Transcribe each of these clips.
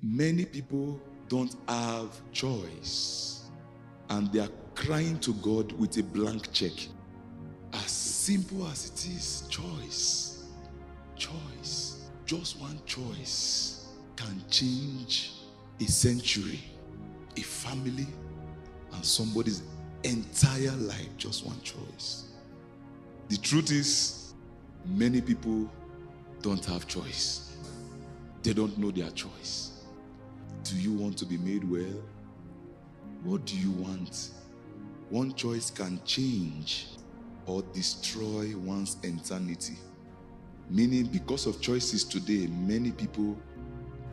Many people don't have choice, and they are crying to God with a blank check. As simple as it is, choice. Choice. Just one choice can change a century, a family, and somebody's entire life. Just one choice. The truth is, many people don't have choice. They don't know their choice. Do you want to be made well? What do you want? One choice can change or destroy one's eternity. Meaning, because of choices today, many people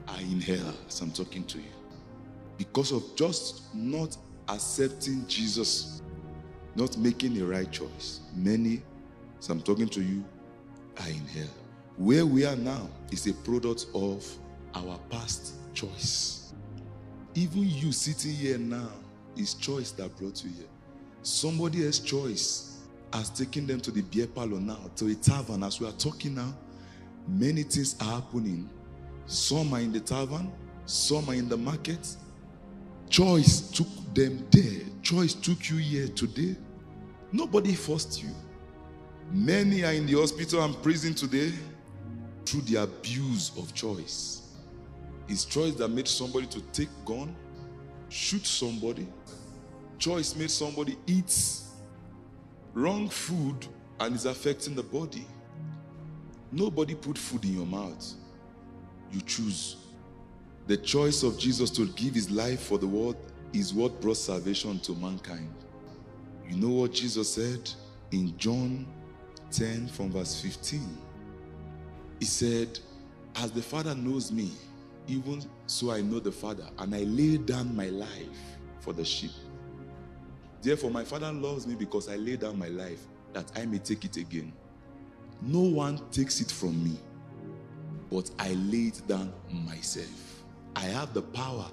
are in hell as I'm talking to you. Because of just not accepting Jesus, not making a right choice, many, as I'm talking to you, are in hell. Where we are now is a product of our past choice. Even you sitting here now is choice that brought you here. Somebody else's choice has taken them to the beer parlor now, to a tavern. As we are talking now, many things are happening. Some are in the tavern, some are in the market. Choice took them there. Choice took you here today. Nobody forced you. Many are in the hospital and prison today through the abuse of choice. It's choice that made somebody to take gun, shoot somebody. Choice made somebody eat wrong food and is affecting the body. Nobody put food in your mouth. You choose. The choice of Jesus to give his life for the world is what brought salvation to mankind. You know what Jesus said in John 10 from verse 15? He said, as the Father knows me, even so I know the Father, and I lay down my life for the sheep. Therefore, my Father loves me because I lay down my life that I may take it again. No one takes it from me, but I lay it down myself. I have the power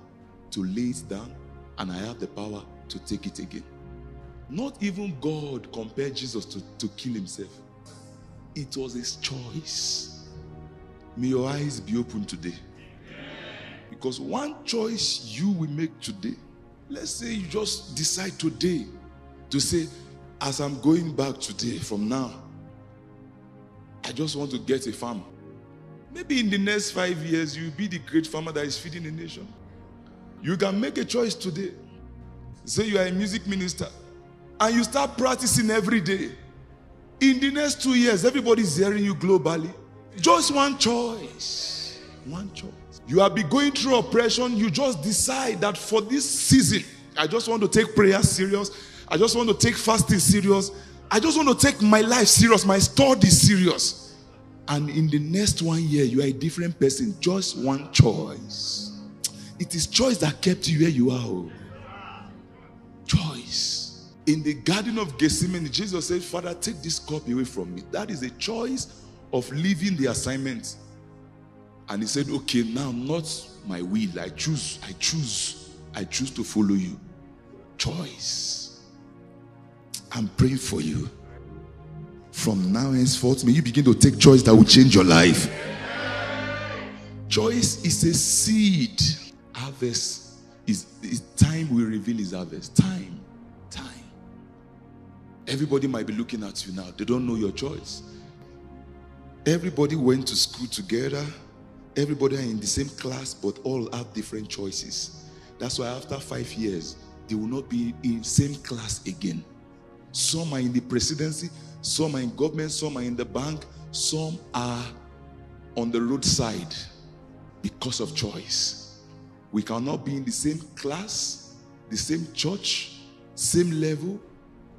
to lay it down, and I have the power to take it again. Not even God compared Jesus to kill himself. It was his choice. May your eyes be open today. Because one choice you will make today, let's say you just decide today to say, as I'm going back today from now, I just want to get a farm. Maybe in the next 5 years, you'll be the great farmer that is feeding a nation. You can make a choice today. Say you are a music minister and you start practicing every day. In the next 2 years, everybody's hearing you globally. Just one choice. One choice. You have been going through oppression. You just decide that for this season, I just want to take prayer serious. I just want to take fasting serious. I just want to take my life serious, my study serious. And in the next 1 year, you are a different person. Just one choice. It is choice that kept you where you are. Choice. In the Garden of Gethsemane, Jesus said, Father, take this cup away from me. That is a choice of leaving the assignment. And he said, okay, now not my will. I choose to follow you. Choice. I'm praying for you. From now henceforth, may you begin to take choice that will change your life. Choice is a seed. Harvest is time will reveal his harvest. Time. Everybody might be looking at you now. They don't know your choice. Everybody went to school together. Everybody are in the same class, but all have different choices. That's why after 5 years, they will not be in the same class again. Some are in the presidency, some are in government, some are in the bank, some are on the roadside because of choice. We cannot be in the same class, the same church, same level,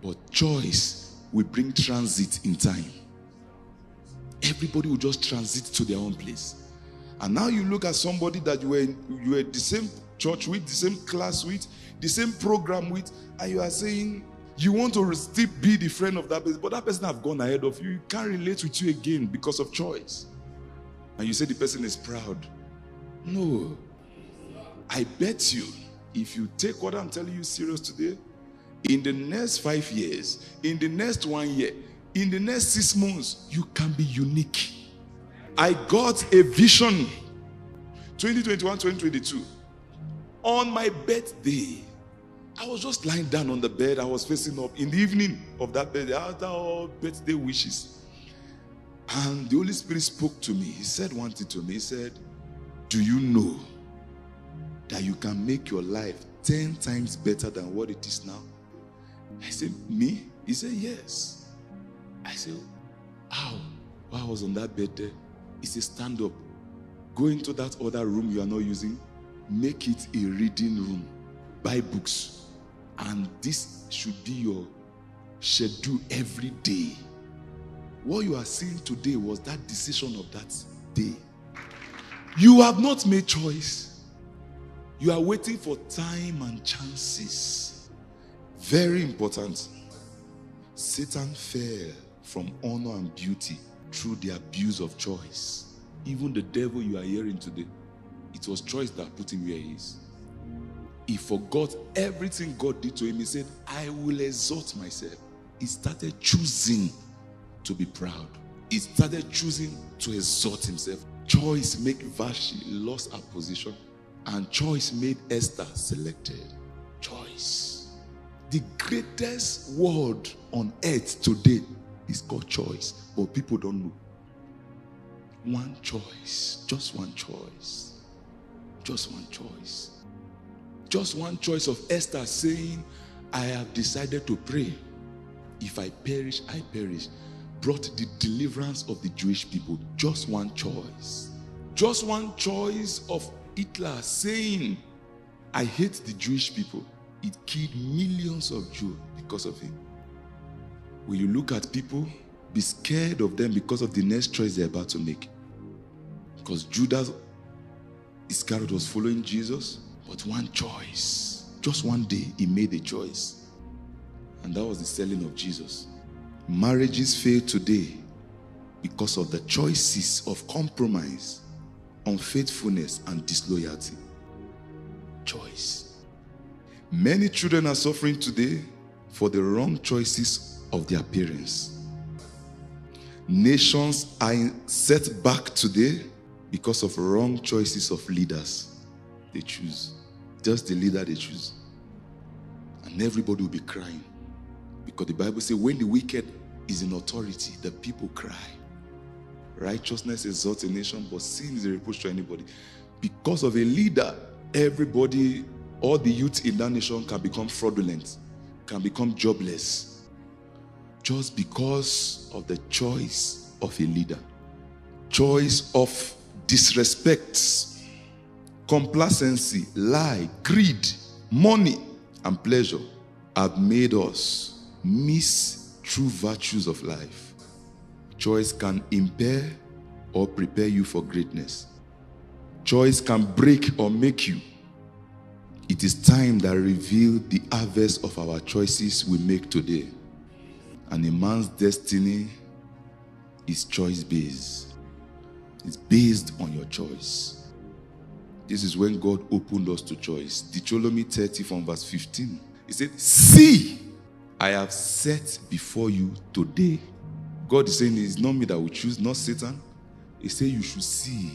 but choice will bring transit in time. Everybody will just transit to their own place. And now you look at somebody that you were the same church with, the same class with, the same program with, and you are saying you want to still be the friend of that person, but that person have gone ahead of you. You can't relate with you again because of choice. And you say the person is proud. No. I bet you, if you take what I'm telling you serious today, in the next 5 years, in the next 1 year, in the next 6 months, you can be unique. I got a vision 2021, 2022. On my birthday, I was just lying down on the bed. I was facing up. In the evening of that birthday, after all birthday wishes, and the Holy Spirit spoke to me. He said one thing to me. He said, do you know that you can make your life 10 times better than what it is now? I said, me? He said, yes. I said, how? While I was on that bed there, he said, stand up. Go into that other room you are not using. Make it a reading room. Buy books. And this should be your schedule every day. What you are seeing today was that decision of that day. You have not made choice. You are waiting for time and chances. Very important. Satan fell from honor and beauty through the abuse of choice. Even the devil you are hearing today, it was choice that put him where he is. He forgot everything God did to him. He said, I will exalt myself. He started choosing to be proud. He started choosing to exalt himself. Choice made Vashti lost her position, and choice made Esther selected. Choice. The greatest word on earth today is called choice, but people don't know. One choice, just one choice, just one choice. Just one choice of Esther saying, I have decided to pray. If I perish, I perish. Brought the deliverance of the Jewish people. Just one choice. Just one choice of Hitler saying, I hate the Jewish people. It killed millions of Jews because of him. When you look at people, be scared of them because of the next choice they're about to make. Because Judas Iscariot was following Jesus, but one choice. Just one day, he made a choice. And that was the selling of Jesus. Marriages fail today because of the choices of compromise, unfaithfulness, and disloyalty. Choice. Many children are suffering today for the wrong choices of their parents. Nations are set back today because of wrong choices of leaders they choose. Just the leader they choose. And everybody will be crying. Because the Bible says when the wicked is in authority, the people cry. Righteousness exalts a nation, but sin is a reproach to anybody. Because of a leader, everybody, all the youth in that nation can become fraudulent, can become jobless. Just because of the choice of a leader. Choice of disrespect, complacency, lie, greed, money, and pleasure have made us miss true virtues of life. Choice can impair or prepare you for greatness. Choice can break or make you. It is time that reveal the harvest of our choices we make today. And a man's destiny is choice-based. It's based on your choice. This is when God opened us to choice. Deuteronomy 30 from verse 15. He said, see, I have set before you today. God is saying it's not me that will choose, not Satan. He said you should see,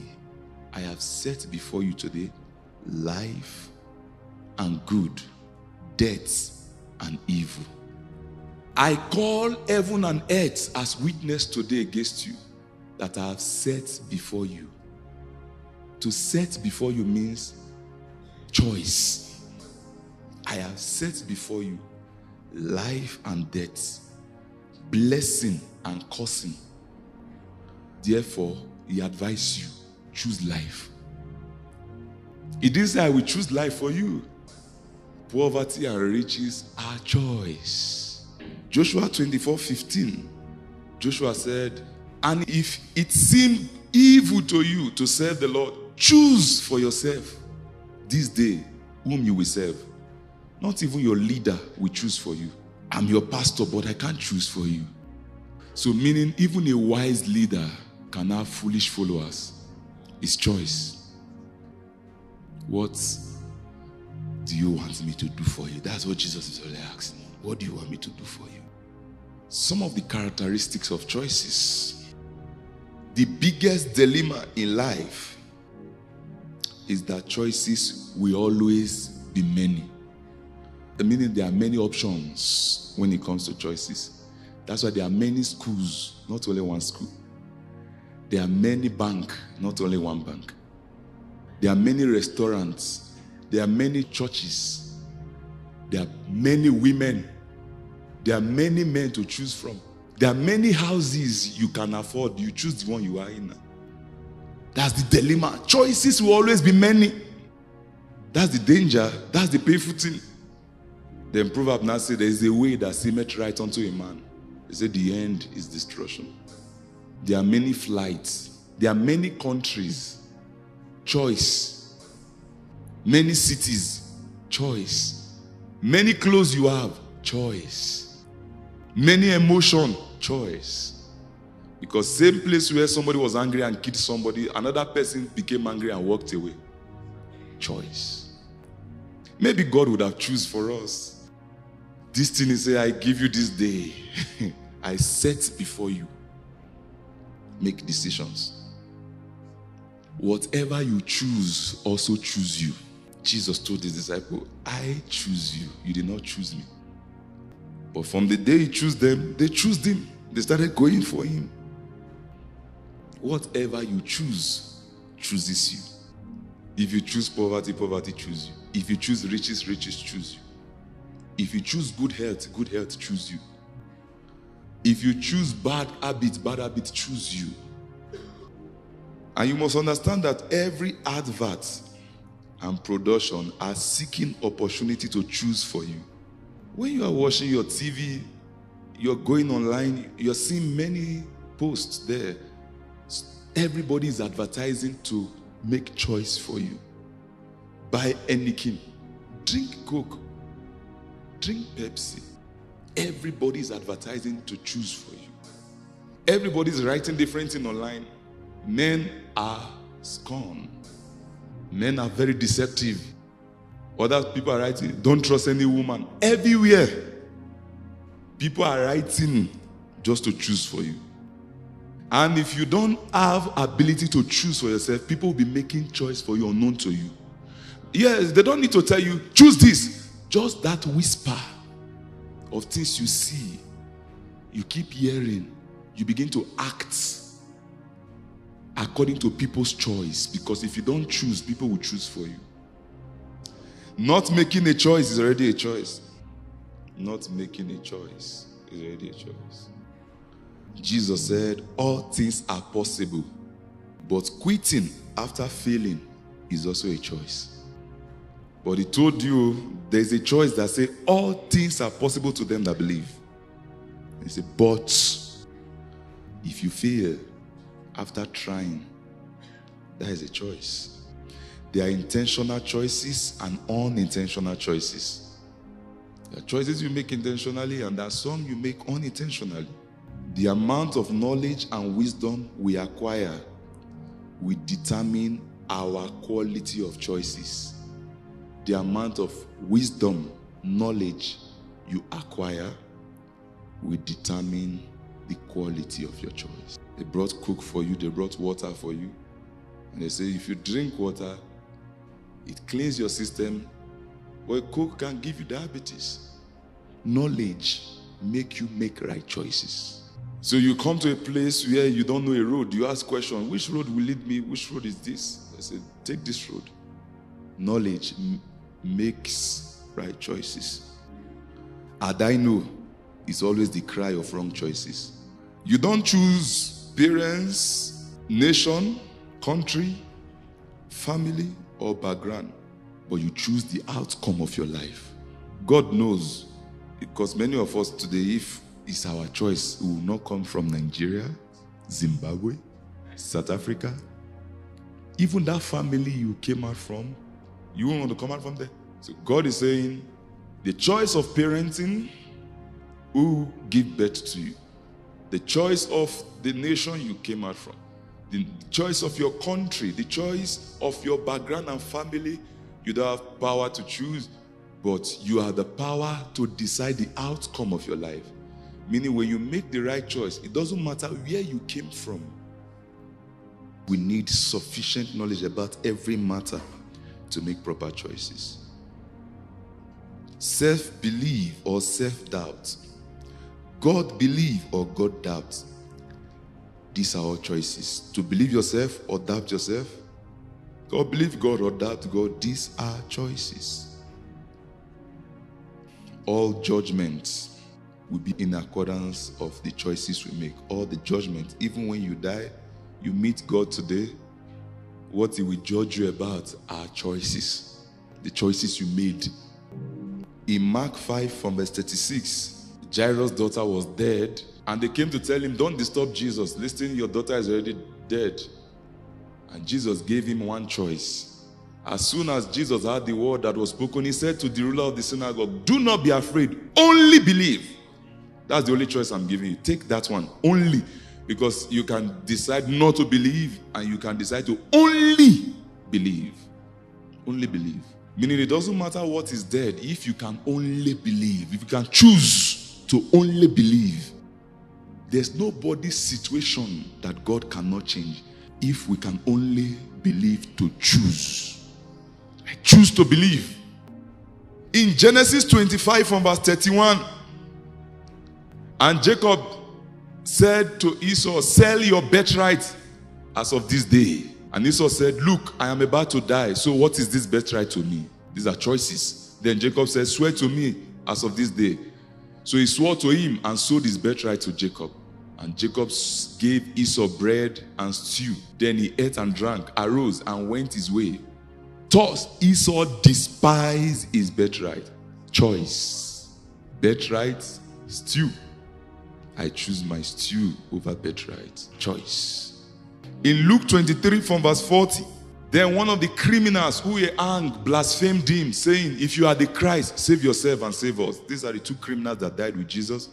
I have set before you today life and good, death and evil. I call heaven and earth as witness today against you that I have set before you. To set before you means choice. I have set before you life and death, blessing and cursing. Therefore, he advised you, choose life. He didn't say I will choose life for you. Poverty and riches are choice. Joshua 24:15. Joshua said, and if it seemed evil to you to serve the Lord, choose for yourself this day whom you will serve. Not even your leader will choose for you. I'm your pastor, but I can't choose for you. So meaning even a wise leader can have foolish followers. It's choice. What do you want me to do for you? That's what Jesus is really asking. What do you want me to do for you? Some of the characteristics of choices. The biggest dilemma in life is that choices will always be many. Meaning there are many options when it comes to choices. That's why there are many schools, not only one school. There are many banks, not only one bank. There are many restaurants. There are many churches. There are many women. There are many men to choose from. There are many houses you can afford. You choose the one you are in. That's the dilemma. Choices will always be many. That's the danger. That's the painful thing. Then Proverbs now says there is a way that seemeth right unto a man. They say the end is destruction. There are many flights. There are many countries. Choice. Many cities. Choice. Many clothes you have. Choice. Many emotion. Choice. Because same place where somebody was angry and killed somebody, another person became angry and walked away. Choice. Maybe God would have chosen for us. This thing is say, I give you this day. I set before you. Make decisions. Whatever you choose, also choose you. Jesus told his disciple, I choose you. You did not choose me. But from the day he chose them, they chose him. They started going for him. Whatever you choose, chooses you. If you choose poverty, poverty chooses you. If you choose riches, riches choose you. If you choose good health choose you. If you choose bad habit choose you. And you must understand that every advert and production are seeking opportunity to choose for you. When you are watching your TV, you're going online, you're seeing many posts there. Everybody is advertising to make choice for you. Buy anything. Drink Coke. Drink Pepsi. Everybody is advertising to choose for you. Everybody is writing different things online. Men are scorned. Men are very deceptive. Other people are writing, don't trust any woman. Everywhere, people are writing just to choose for you. And if you don't have ability to choose for yourself, people will be making choice for you unknown to you. Yes, they don't need to tell you, choose this. Just that whisper of things you see, you keep hearing, you begin to act according to people's choice. Because if you don't choose, people will choose for you. Not making a choice is already a choice. Not making a choice is already a choice. Jesus said, all things are possible, but quitting after failing is also a choice. But he told you there's a choice that says all things are possible to them that believe. He said, but if you fail after trying, that is a choice. There are intentional choices and unintentional choices. There are choices you make intentionally and there are some you make unintentionally. The amount of knowledge and wisdom we acquire will determine our quality of choices. The amount of wisdom, knowledge you acquire will determine the quality of your choice. They brought Coke for you, they brought water for you. And they say if you drink water, it cleans your system. But Coke can give you diabetes. Knowledge make you make right choices. So you come to a place where you don't know a road. You ask question, which road will lead me? Which road is this? I say, take this road. Knowledge makes right choices. And I know it's always the cry of wrong choices. You don't choose parents, nation, country, family, or background, but you choose the outcome of your life. God knows, because many of us today, if it's our choice, we will not come from Nigeria, Zimbabwe, South Africa. Even that family you came out from, you won't want to come out from there. So God is saying, the choice of parenting who give birth to you, the choice of the nation you came out from, the choice of your country, the choice of your background and family, you don't have power to choose, but you have the power to decide the outcome of your life. Meaning when you make the right choice, it doesn't matter where you came from. We need sufficient knowledge about every matter to make proper choices. Self-belief or self-doubt. God believe or God doubt. These are all choices. To believe yourself or doubt yourself. Or believe God or doubt God. These are choices. All judgments will be in accordance of the choices we make. All the judgments, even when you die, you meet God today, what He will judge you about are choices. The choices you made. In Mark 5 from verse 36, Jairus' daughter was dead, and they came to tell him, don't disturb Jesus. Listen, your daughter is already dead. And Jesus gave him one choice. As soon as Jesus heard the word that was spoken, he said to the ruler of the synagogue, do not be afraid, only believe. That's the only choice I'm giving you. Take that one, only. Because you can decide not to believe, and you can decide to only believe. Only believe. Meaning it doesn't matter what is dead, if you can only believe, if you can choose to only believe. There's nobody's situation that God cannot change if we can only believe to choose. I choose to believe. In Genesis 25 from verse 31, and Jacob said to Esau, sell your birthright as of this day. And Esau said, look, I am about to die, so what is this birthright to me? These are choices. Then Jacob said, swear to me as of this day. So he swore to him and sold his birthright to Jacob. And Jacob gave Esau bread and stew. Then he ate and drank, arose and went his way. Thus Esau despised his birthright. Choice. Birthright, stew. I choose my stew over birthright. Choice. In Luke 23 from verse 40, then one of the criminals who were hanged blasphemed him, saying, if you are the Christ, save yourself and save us. These are the two criminals that died with Jesus.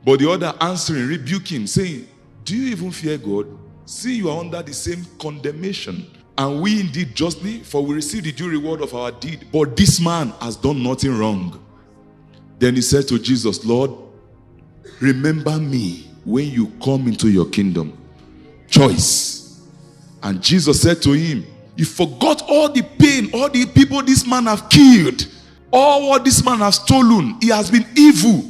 But the other answering rebuked him, saying, do you even fear God? See, you are under the same condemnation. And we indeed justly, for we receive the due reward of our deed. But this man has done nothing wrong. Then he said to Jesus, Lord, remember me when you come into your kingdom. Choice. And Jesus said to him, you forgot all the pain, all the people this man have killed, all what this man has stolen. He has been evil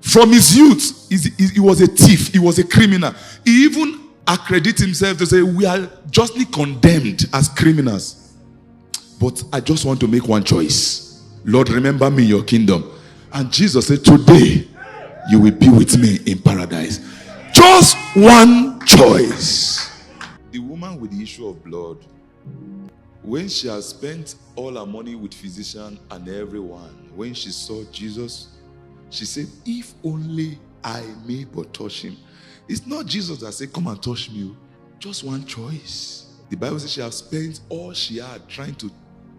from his youth. He was a thief. He was a criminal. He even accredits himself to say, we are justly condemned as criminals. But I just want to make one choice. Lord, remember me in your kingdom. And Jesus said, today you will be with me in paradise. Just one choice. The woman with the issue of blood, when she has spent all her money with physician and everyone, when she saw Jesus, she said, if only I may but touch him. It's not Jesus that said, come and touch me. Just one choice. The Bible says she has spent all she had trying to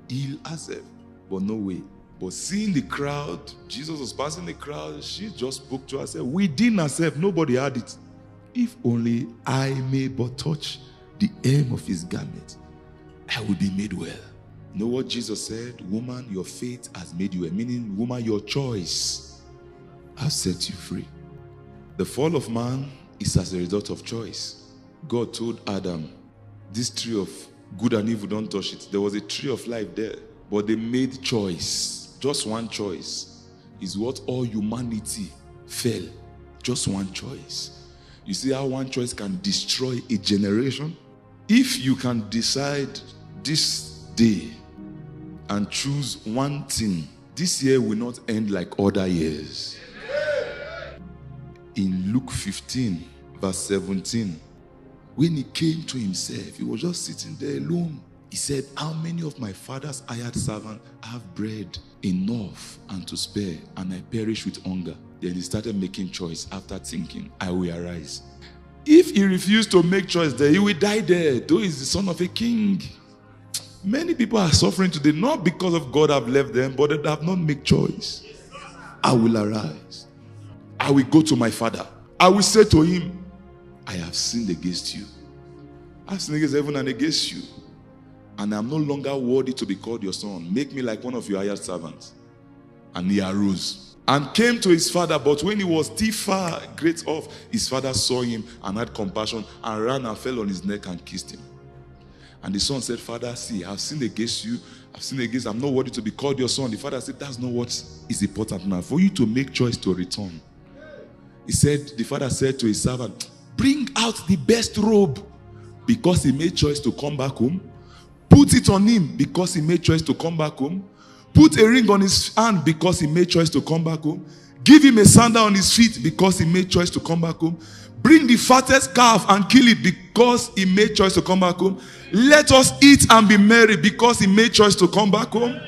heal herself, but no way. But seeing the crowd, Jesus was passing the crowd, she just spoke to herself. Within herself, nobody had it. If only I may but touch the hem of his garment, I will be made well. You know what Jesus said? Woman, your faith has made you well. Meaning, woman, your choice has set you free. The fall of man is as a result of choice. God told Adam, this tree of good and evil, don't touch it. There was a tree of life there, but they made choice. Just one choice is what all humanity fell. Just one choice. You see how one choice can destroy a generation? If you can decide this day and choose one thing, this year will not end like other years. In Luke 15, verse 17, when he came to himself, he was just sitting there alone. He said, how many of my father's hired servants have bread enough and to spare, and I perish with hunger? Then he started making choice after thinking, I will arise. If he refused to make choice there, he will die there, though he's the son of a king. Many people are suffering today, not because of God have left them, but they have not made choice. I will arise. I will go to my father. I will say to him, I have sinned against you. I have sinned against heaven and against you. And I am no longer worthy to be called your son. Make me like one of your hired servants. And he arose. and came to his father. But when he was still far great off, his father saw him and had compassion and ran and fell on his neck and kissed him. And the son said, Father, see, I've sinned against you. I'm not worthy to be called your son. The father said, that's not what is important now. For you to make choice to return. The father said to his servant, bring out the best robe, because he made choice to come back home. Put it on him, because he made choice to come back home. Put a ring on his hand, because he made choice to come back home. Give him a sandal on his feet, because he made choice to come back home. Bring the fattest calf and kill it, because he made choice to come back home. Let us eat and be merry, because he made choice to come back home.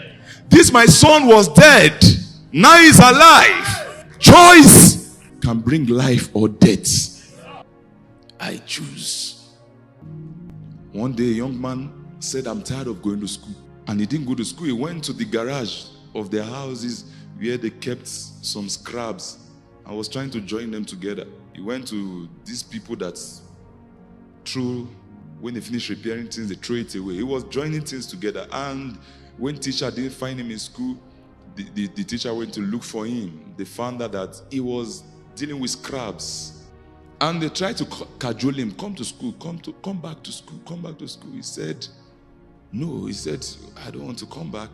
This my son was dead, now he's alive. Choice can bring life or death. I choose. One day a young man said, I'm tired of going to school. And he didn't go to school. He went to the garage of their houses where they kept some scraps and was trying to join them together. He went to these people that when they finish repairing things, they throw it away. He was joining things together. And when teacher didn't find him in school, the teacher went to look for him. They found out that he was dealing with scraps. And they tried to cajole him, come to school, come back to school, come back to school. He said, no, he said, I don't want to come back.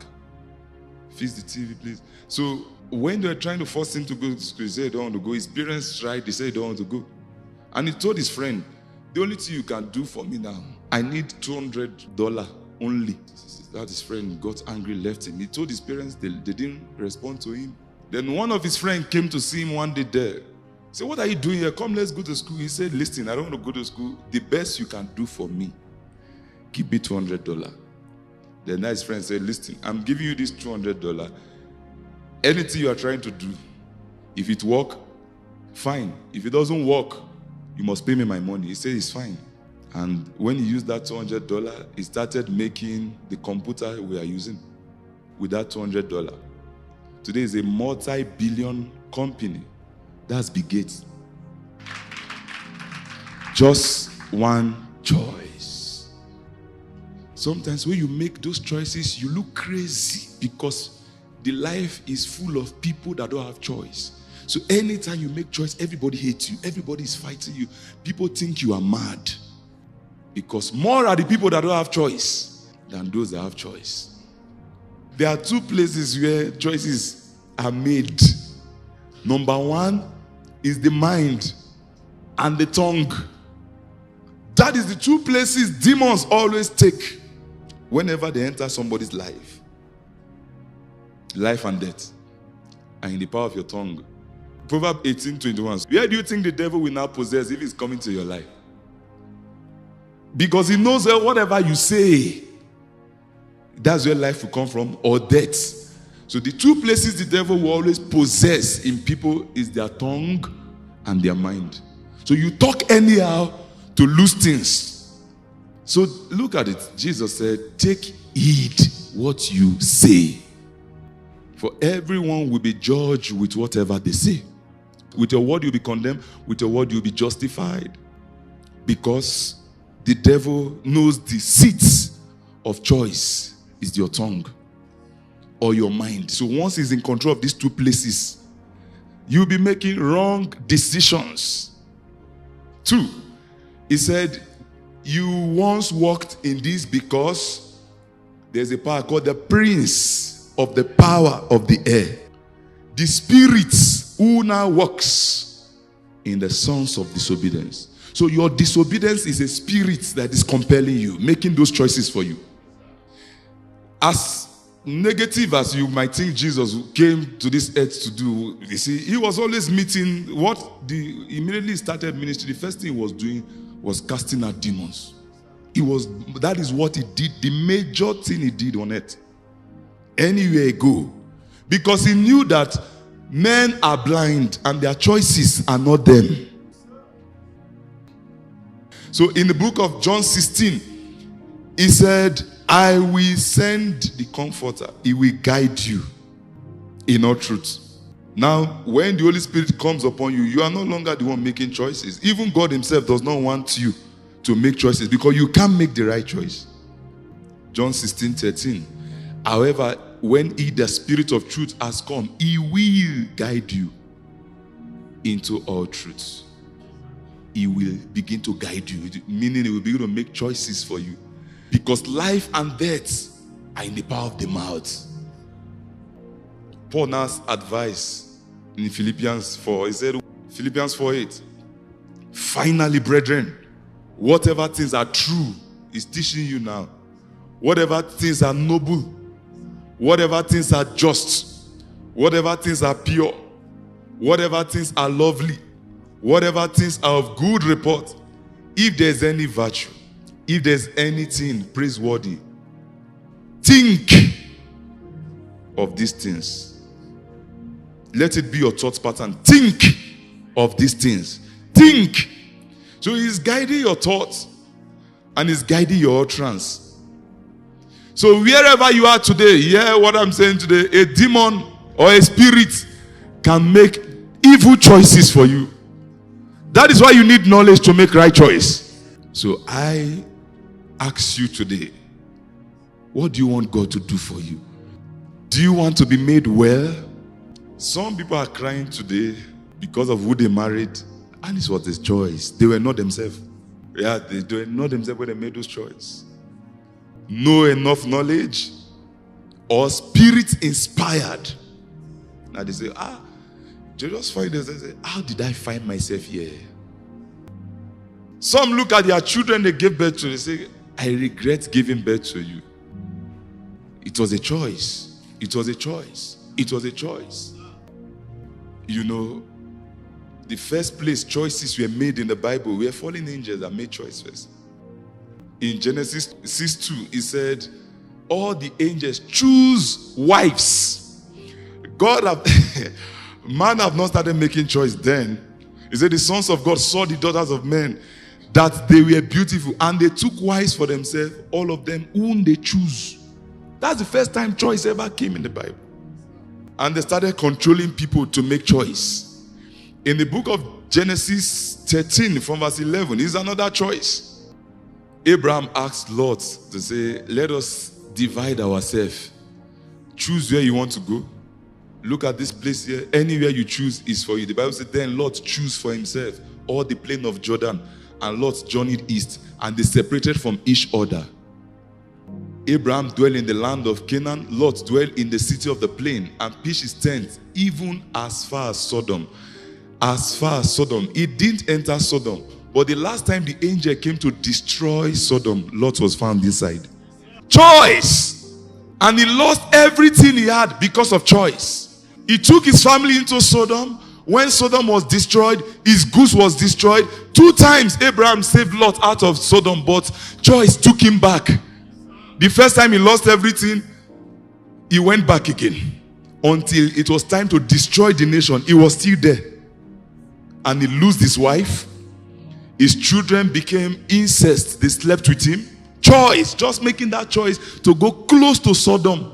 Fix the TV, please. So when they were trying to force him to go to school, he said he don't want to go. His parents tried, they said he don't want to go. And he told his friend, the only thing you can do for me now, I need $200 only. That his friend got angry, left him. He told his parents, they didn't respond to him. Then one of his friends came to see him one day there. He said, what are you doing here? Come, let's go to school. He said, listen, I don't want to go to school. The best you can do for me, give me $200. The nice friend said, listen, I'm giving you this $200. Anything you are trying to do, if it works, fine. If it doesn't work, you must pay me my money. He said, it's fine. And when he used that $200, he started making the computer we are using with that $200. Today is a multi-billion company. That's Bill Gates. Just one choice. Sometimes when you make those choices, you look crazy because the life is full of people that don't have choice. So anytime you make choice, everybody hates you. Everybody is fighting you. People think you are mad. Because more are the people that don't have choice than those that have choice. There are two places where choices are made. Number one is the mind and the tongue. That is the two places demons always take whenever they enter somebody's life. Life and death are in the power of your tongue. Proverbs 18:21. Where do you think the devil will now possess if he's coming to your life? Because he knows that whatever you say, that's where life will come from, or death. So the two places the devil will always possess in people is their tongue and their mind. So you talk anyhow to lose things. So look at it. Jesus said, take heed what you say. For everyone will be judged with whatever they say. With your word you'll be condemned. With your word you'll be justified. Because the devil knows the seats of choice is your tongue or your mind. So once he's in control of these two places, you'll be making wrong decisions. 2, he said, you once walked in this because there's a power called the prince of the power of the air. The spirits who now works in the sons of disobedience. So your disobedience is a spirit that is compelling you, making those choices for you. As negative as you might think Jesus came to this earth to do, you see, he was always meeting immediately started ministry. The first thing he was doing was casting out demons. That is what he did, the major thing he did on earth. Anywhere he go. Because he knew that men are blind and their choices are not them. So in the book of John 16, he said, I will send the Comforter. He will guide you in all truth. Now, when the Holy Spirit comes upon you, you are no longer the one making choices. Even God himself does not want you to make choices because you can't make the right choice. John 16:13. However, when he, the Spirit of truth, has come, he will guide you into all truth. He will begin to guide you, meaning he will begin to make choices for you. Because life and death are in the power of the mouth. Paul now advice in Philippians 4. He said, Philippians 4:8. Finally, brethren, whatever things are true, he's teaching you now. Whatever things are noble, whatever things are just, whatever things are pure, whatever things are lovely, whatever things are of good report, if there's any virtue, if there's anything praiseworthy, think of these things. Let it be your thought pattern. Think of these things. Think. So he's guiding your thoughts and he's guiding your utterance. So wherever you are today, hear what I'm saying today, a demon or a spirit can make evil choices for you. That is why you need knowledge to make right choice. So I ask you today, what do you want God to do for you? Do you want to be made well? Some people are crying today because of who they married, and it was a choice. They were not themselves. Yeah, they were not themselves when they made those choices. No enough knowledge or spirit inspired. Now they say, they just find this. They say, how did I find myself here? Some look at their children they gave birth to. They say, I regret giving birth to you. It was a choice. It was a choice. It was a choice. You know, the first place choices were made in the Bible were fallen angels that made choice first. In Genesis 6:2, it said, all the angels choose wives. Man have not started making choice then. He said the sons of God saw the daughters of men, that they were beautiful, and they took wives for themselves, all of them whom they choose. That's the first time choice ever came in the Bible. And they started controlling people to make choice. In the book of Genesis 13 from verse 11 is another choice. Abraham asked Lot to say, let us divide ourselves. Choose where you want to go. Look at this place here. Anywhere you choose is for you. The Bible said, then Lot chose for himself all the plain of Jordan. And Lot journeyed east. And they separated from each other. Abraham dwelt in the land of Canaan. Lot dwelt in the city of the plain and pitched his tent even as far as Sodom. As far as Sodom. He didn't enter Sodom. But the last time the angel came to destroy Sodom, Lot was found inside. Choice! And he lost everything he had because of choice. He took his family into Sodom. When Sodom was destroyed, his goods was destroyed. 2 times Abraham saved Lot out of Sodom, but choice took him back. The first time he lost everything, he went back again. Until it was time to destroy the nation, he was still there. And he lost his wife. His children became incest. They slept with him. Choice, just making that choice to go close to Sodom.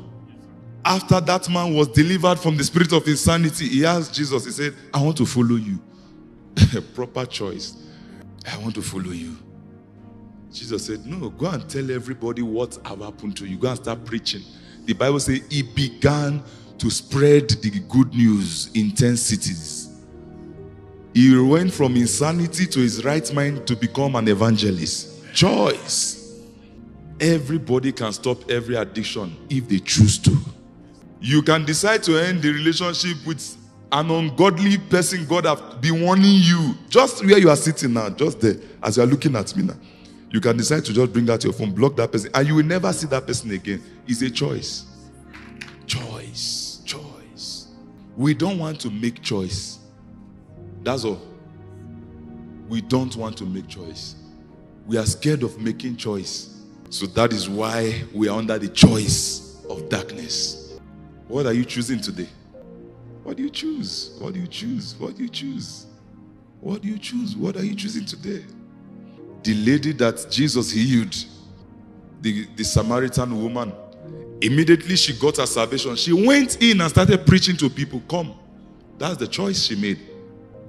After that man was delivered from the spirit of insanity, he asked Jesus, he said, I want to follow you. Proper choice. I want to follow you. Jesus said, no, go and tell everybody what have happened to you. Go and start preaching. The Bible says he began to spread the good news in 10 cities. He went from insanity to his right mind to become an evangelist. Choice. Everybody can stop every addiction if they choose to. You can decide to end the relationship with an ungodly person God have been warning you. Just where you are sitting now, just there, as you are looking at me now. You can decide to just bring out your phone, block that person, and you will never see that person again. It's a choice. Choice. Choice. We don't want to make choice. That's all. We don't want to make choice. We are scared of making choice. So that is why we are under the choice of darkness. What are you choosing today? What do you choose? What do you choose? What do you choose? What do you choose? What are you choosing today? The lady that Jesus healed, the Samaritan woman, immediately she got her salvation. She went in and started preaching to people. Come. That's the choice she made.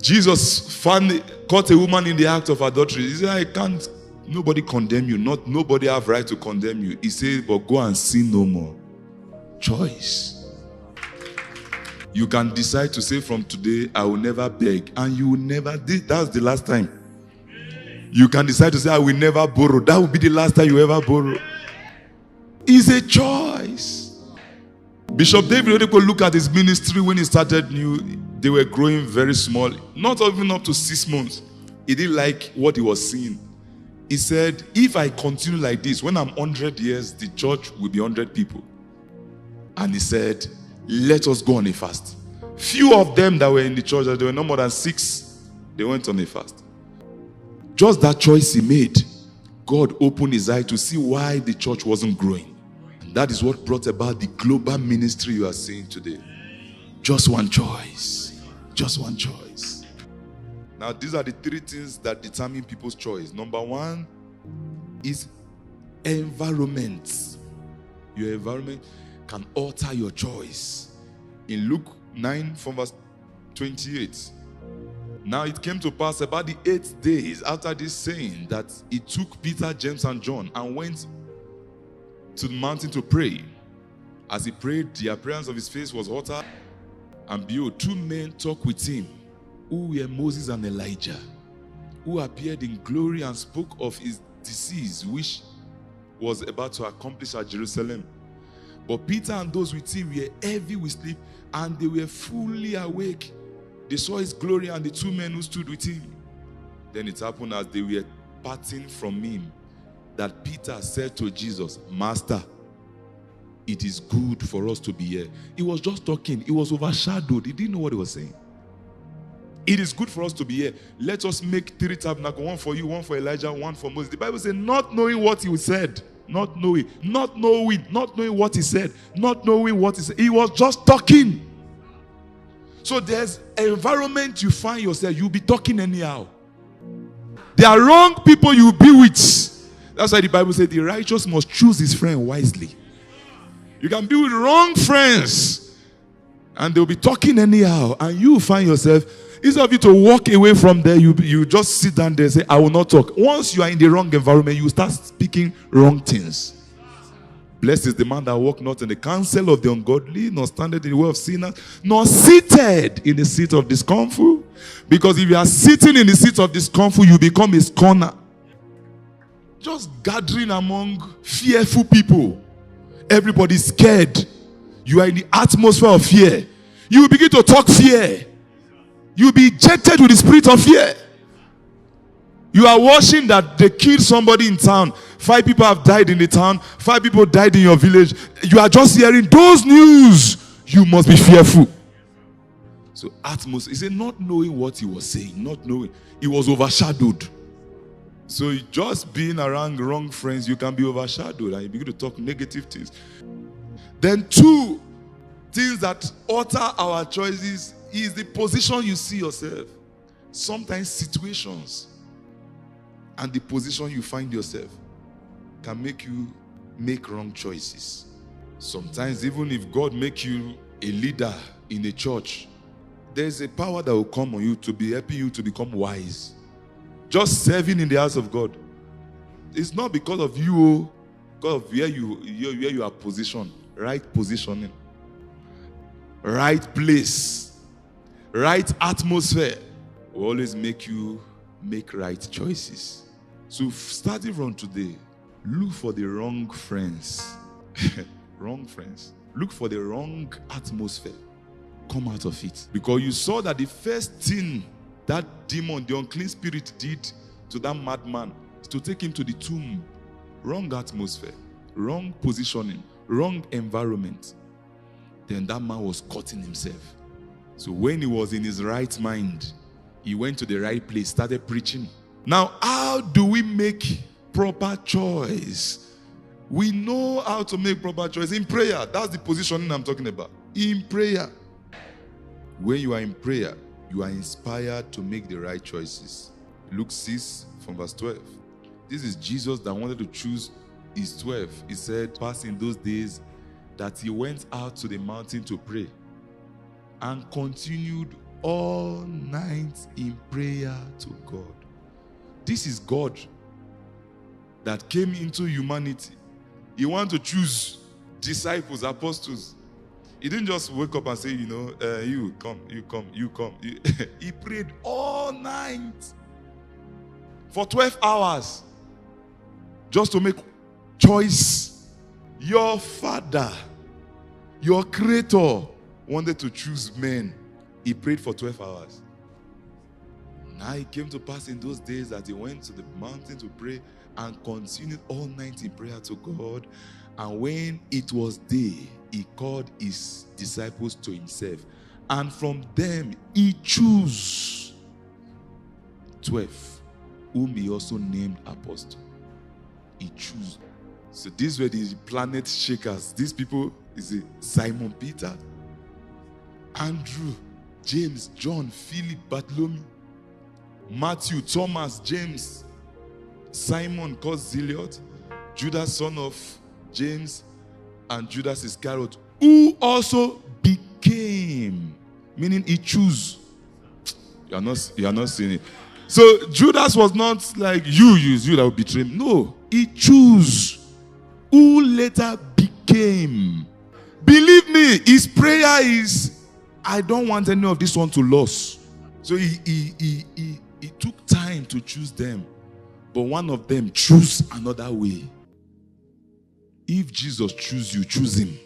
Jesus caught a woman in the act of adultery. He said, I can't, nobody condemn you. Nobody have right to condemn you. He said, but go and sin no more. choice. You can decide to say from today, I will never beg, and you will never. That's the last time. You can decide to say, I will never borrow. That will be the last time you ever borrow. It's a choice. Bishop David Uche, look at his ministry when he started new. They were growing very small, not even up to 6 months. He didn't like what he was seeing. He said, if I continue like this, when I'm 100 years, the church will be 100 people. And he said, let us go on a fast. Few of them that were in the church, there were no more than 6, they went on a fast. Just that choice he made, God opened his eye to see why the church wasn't growing. And that is what brought about the global ministry you are seeing today. Just one choice. Just one choice. Now, these are the 3 things that determine people's choice. Number 1 is environment. Your environment can alter your choice. In Luke 9 from verse 28. Now it came to pass about the 8th days after this saying that he took Peter, James, and John and went to the mountain to pray. As he prayed, the appearance of his face was hotter, and behold, 2 men talked with him, who were Moses and Elijah, who appeared in glory and spoke of his disease, which was about to accomplish at Jerusalem. But Peter and those with him were heavy with sleep, and they were fully awake. They saw his glory and the 2 men who stood with him. Then it happened as they were parting from him, that Peter said to Jesus, Master, it is good for us to be here. He was just talking. He was overshadowed. He didn't know what he was saying. It is good for us to be here. Let us make 3 tabernacles, 1 for you, 1 for Elijah, 1 for Moses. The Bible says, not knowing what he said, not knowing what he said, not knowing what he said. He was just talking. So there's environment you find yourself, you'll be talking anyhow. There are wrong people you'll be with. That's why the Bible says the righteous must choose his friend wisely. You can be with wrong friends, and they'll be talking anyhow, and you find yourself, instead of you to walk away from there, you just sit down there and say, I will not talk. Once you are in the wrong environment, you start speaking wrong things. Blessed is the man that walk not in the counsel of the ungodly, nor standeth in the way of sinners, nor seated in the seat of discomfort. Because if you are sitting in the seat of discomfort, you become a scorner. Just gathering among fearful people. Everybody's scared. You are in the atmosphere of fear. You will begin to talk fear. You will be ejected with the spirit of fear. You are watching that they killed somebody in town. 5 people have died in the town. 5 people died in your village. You are just hearing those news. You must be fearful. So atmosphere, he said, not knowing what he was saying, not knowing. He was overshadowed. So just being around wrong friends, you can be overshadowed and you begin to talk negative things. Then 2 things that alter our choices is the position you see yourself. Sometimes situations and the position you find yourself can make you make wrong choices. Sometimes even if God make you a leader in a church, there's a power that will come on you to be helping you to become wise. Just serving in the house of God. It's not because of you, because of where you are positioned. Right positioning. Right place. Right atmosphere will always make you make right choices. So starting from today, look for the wrong friends. Wrong friends. Look for the wrong atmosphere. Come out of it. Because you saw that the first thing that demon, the unclean spirit, did to that madman is to take him to the tomb. Wrong atmosphere. Wrong positioning. Wrong environment. Then that man was cutting himself. So when he was in his right mind, he went to the right place, started preaching. Now, how do we make proper choice? We know how to make proper choice in prayer. That's the positioning I'm talking about. In prayer. When you are in prayer, you are inspired to make the right choices. Luke 6 from verse 12. This is Jesus that wanted to choose his 12. He said, past in those days, that he went out to the mountain to pray and continued all night in prayer to God. This is God that came into humanity. He wanted to choose disciples, apostles. He didn't just wake up and say, you come. He prayed all night for 12 hours just to make choice. Your Father, your Creator, wanted to choose men. He prayed for 12 hours. Now it came to pass in those days that he went to the mountain to pray and continued all night in prayer to God. And when it was day, he called his disciples to himself. And from them he chose 12, whom he also named apostles. He chose. So these were the planet shakers. These people is Simon Peter, Andrew, James, John, Philip, Bartholomew, Matthew, Thomas, James, Simon called Zealot, Judas son of James, and Judas Iscariot, who also became, meaning he chose. You are not seeing it. So Judas was not like you that would betray him. No, he chose, who later became. Believe me, his prayer is, I don't want any of this one to lose. So he took time to choose them. But one of them chose another way. If Jesus choose you, choose him.